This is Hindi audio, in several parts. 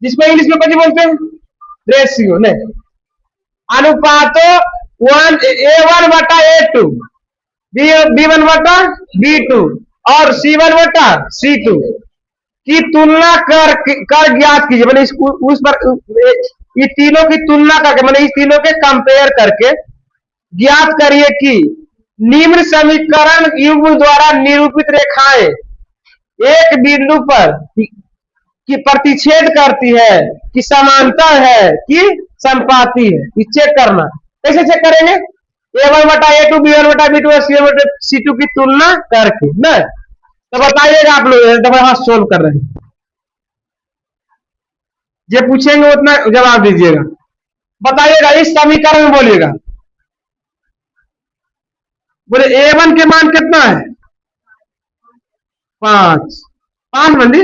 इसमें इंग्लिश में कौन बोलते हैं? रेशियो नहीं, अनुपातो A1 बटा A2, B1 बटा B2 और C1 बटा C2 की तुलना कर ज्ञात कीजिए। मैंने उस पर ये तीनों की तुलना करके, मैंने इस तीनों के कंपेयर करके ज्ञात करिए कि निम्न समीकरण युग्म द्वारा निरूपित रेखाएं एक बिंदु पर कि प्रतिच्छेद करती है, कि समांतर है, कि संपाती है। ये चेक करना। कैसे चेक करेंगे? A1 बटा A2, B1 बटा B2 और C1 बटा C2 की तुलना करके ना। तो बताइएगा आप लोग, तो हाथ सोल्व कर रहे हैं, जो पूछेंगे उतना जवाब दीजिएगा। बताइएगा इस समीकरण में, बोलिएगा, बोले A1 के मान कितना है? 5 मंदी।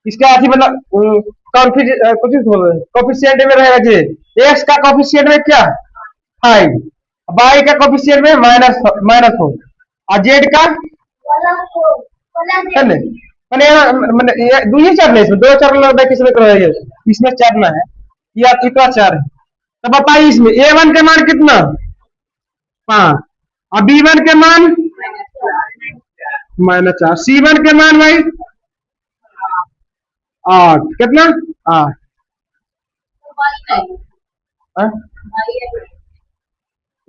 इसका अथी मतलब कोफिशिएंट में रहेगा जी, एक्स का कोफिशिएंट में क्या 5, वाई का कोफिशिएंट में -4 और जेड का दो ही चरना है। इसमें 2 चरना किसमें करेंगे? इसमें चरना है या इतना 4 है। तो बताइए इसमें A1 के मान कितना? 5 और B1 के मान -4, C1 के मान भाई 8, कितना 8।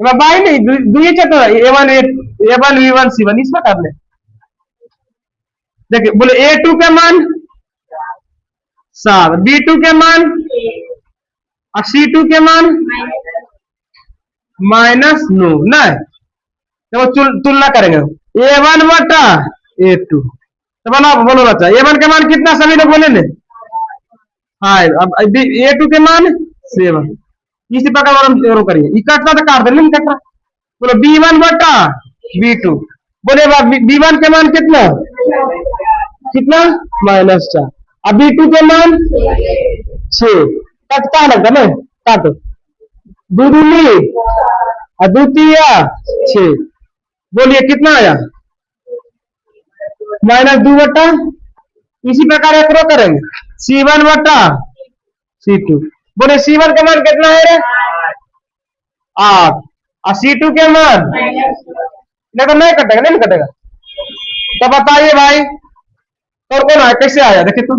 भाई नहीं, दुई चक्कर A1 B1 C1 इसमें कर ले। देखिए बोले A2 के मान 7, B2 के मान और C2 के मान -9 ना। तो तुलना करेंगे A1 बटा A2। तो बोलो बच्चा A1 के मान कितना? सभी लोग बोले ने 5, अब A2 के मान 7। इसी प्रकार और करिए, इकट्ठा तो काट देना, इकट्ठा। बोलो B1 बटा B2, बोले B1 के मान कितना -4 और B2 के मान 6। कटता लगता ना, काटो, दूनी और द्वितीय 6। बोलिए कितना आया? -2 बटा। इसी प्रकार एक करेंगे C1 बटा C2, बोले C1 का मान कितना है रे? 8 और C2 के मान नहीं कटेगा, नहीं कटेगा। तो बताइए भाई और कौन आया? कैसे आया? देखिए तुम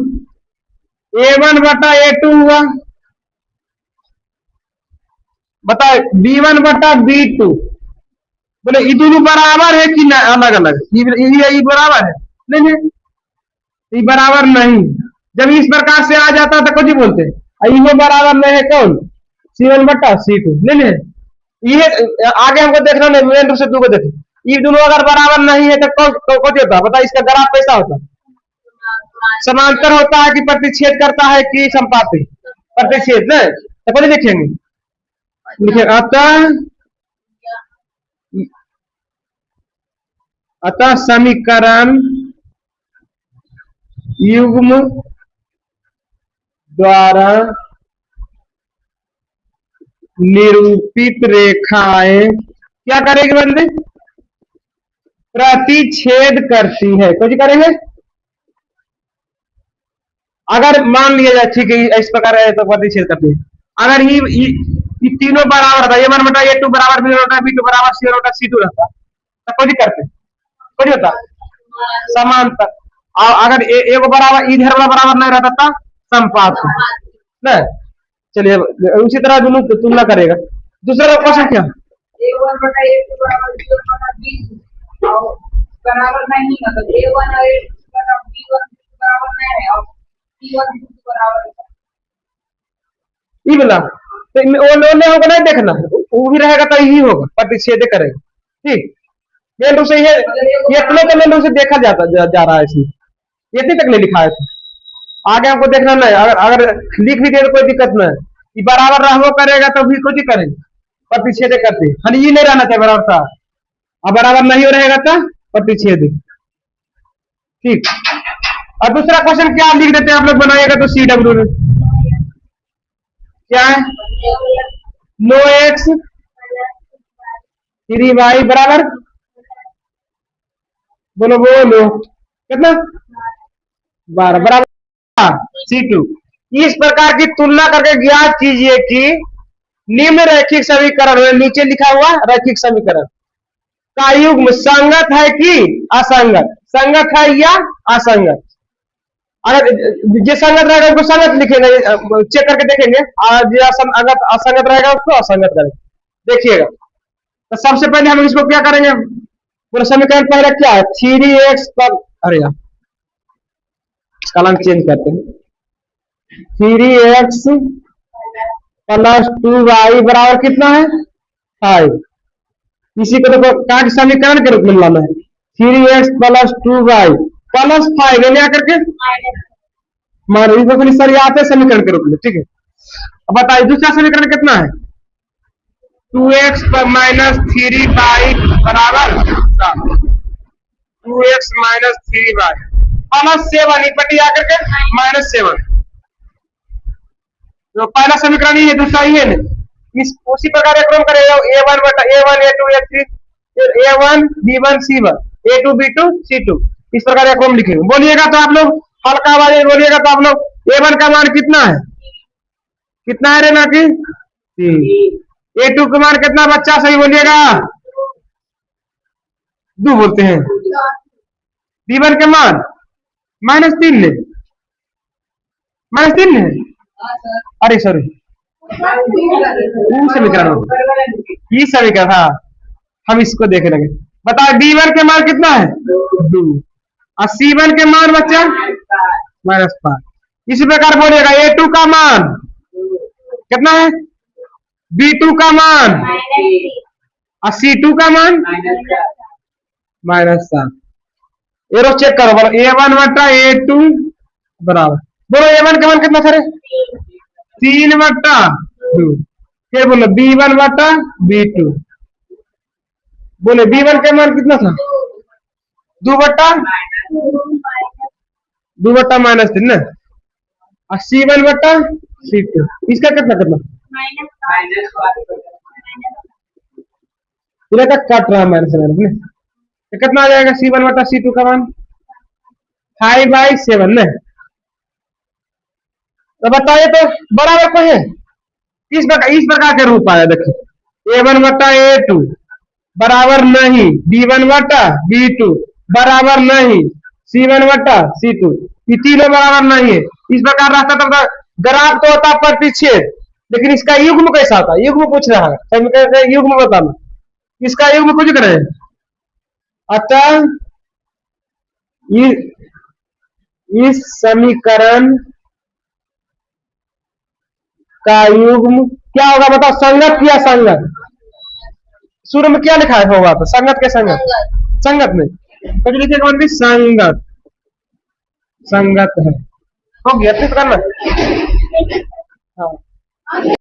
A1 बटा A2 हुआ, बताओ B1 बटा B2, बोले ये दोनों बराबर है कि अलग अलग? ये बराबर है? नहीं, ये बराबर नहीं। जब इस प्रकार से आ जाता तो कुछ बोलते हैं ये बराबर नहीं है। कौन? C1 बटा C2। नहीं, ये आगे हमको देखना नहीं, मेन रूप से दो को देखो। ये दोनों अगर बराबर नहीं है तो कुछ होता है? बता, इसका ग्राफ कैसा होता है? समांतर होता है कि प्रतिच्छेद करता है कि संपाती? प्रतिच्छेद नहीं। तो कौन देखेंगे? लिखे अतः समीकरण युग्म द्वारा निरूपित रेखाएं क्या करेगी बंदे? प्रतिच्छेद करती है। कुछ करेंगे? अगर मान लिया जाए ठीक है इस प्रकार है तो प्रतिच्छेद करती है। अगर ये तीनों बराबर था, A1 बटा A2 बराबर B1 बटा B2 बराबर C1 बटा C2 रहता तो कुछ करते? कुछ होता समांतर। और अगर एक बराबर इधर वाला बराबर नहीं रहता था संपात नहीं। चलिए उसी तरह दोनों तुलना करेगा। दूसरा क्वेश्चन क्या? A1 बटा A2 बराबर B1 बटा B2 और बराबर नहीं, मतलब A1 और A2 बटा B1 बराबर नहीं है और B1 B2 बराबर है। ये बोला तो वो होगा नहीं देखना, वो भी रहेगा तो यही होगा, प्रतिच्छेद करेगा। ठीक, मेन रूप से ये इतने तो मेन रूप से देखा जा रहा है इसमें, इतने तक नहीं लिखा है। आगे हमको देखना नहीं, अगर लिख भी दे तो कोई दिक्कत नहीं। ये बराबर रहबो करेगा तो भी कुछ करेंगे, प्रतिच्छेद करते। खाली ये नहीं रहना चाहिए बराबर था, अब बराबर नहीं हो रहेगा तो प्रतिच्छेद। ठीक, और दूसरा क्वेश्चन क्या लिख देते हैं आप लोग बनाइएगा तो CW में क्या है? नो एक्स 3y बराबर, बोलो कितना 12 बराबर C2। इस प्रकार की तुलना करके ज्ञात कीजिए कि निम्न रैखिक समीकरण में नीचे लिखा हुआ रैखिक समीकरण का युग्म संगत है कि असंगत, संगत है या असंगत। अगर जो संगत रहेगा उसको संगत लिखेंगे, चेक करके देखेंगे, और जो असंगत रहेगा उसको असंगत करेंगे। देखिएगा, तो सबसे पहले हम इसको क्या करेंगे, पूरा समीकरण पहले क्या है, 3x पर, अरे यार कलम चेंज करते हैं, 3x प्लस 2y बराबर कितना है 5। इसी को देखो क्या समीकरण के रूप में लाना है, 3x प्लस 2y प्लस 5 ले करके मानो सर आते समीकरण के रूप में, ठीक है। अब बताइए दूसरा समीकरण कितना है, 2x माइनस 3y बराबर 2x माइनस 3y प्लस 7 इपटी आकर के माइनस 7। तो पहला समीकरण ही है, दूसरा ही है, इस उसी प्रकार क्रम करेगा a1 बटा a1 a2 a3 a1 b1 c1 a2 b2 c2, इस प्रकार का क्रम लिखेंगे। बोलिएगा तो आप लोग हल्का आवाज में बोलिएगा तो आप लोग a1 का मान कितना है, कितना है रे ना कि 3, a2 का मान कितना बच्चा सही बोलिएगा 2 बोलते हैं, b1 के मान -3 ले, -3 है, अरे सॉरी समीकरण ये समीकरण, हाँ हम इसको देखे लगे। बताओ b1 के मान कितना है 2 और c1 के मान बच्चा -5। इसी प्रकार बोलिएगा a2 का मान कितना है, b2 का मान और c2 का मान -7। एरो चेक करो, बोलो a1 बटा a2 बराबर, बोलो a1 का मान कितना था रे 3 बटा 2, फिर बोलो b1 बटा b2, बोले b1 का मान कितना था 2 बटा -3 ना, और c1 बटा c2, इसका कितना कितना का कट रहा माइनस में, तो कितना आ जाएगा c1 बटा c2 का मान 5/7 ना। तो बताइए तो बराबर को है, इस प्रकार के रूप आया, देखिए a1 बटा a2 बराबर नहीं, b1 बटा b2 बराबर नहीं, c1 बटा c2, ये तीनों बराबर नहीं है। इस प्रकार रहता तो ग्राफ तो होता प्रतिच्छेद, लेकिन इसका युग्म कैसा होता, युग्म पूछ रहा है, युग्म बताना, इसका युग्म कुछ करें। अतः इस समीकरण का युग्म क्या होगा, बताओ संगत या असंगत, शुरू में क्या लिखा है होगा, तो संगत के संगत, संगत में तो लिखेगा भी संगत, संगत है, हो गया, ठीक करना। हाँ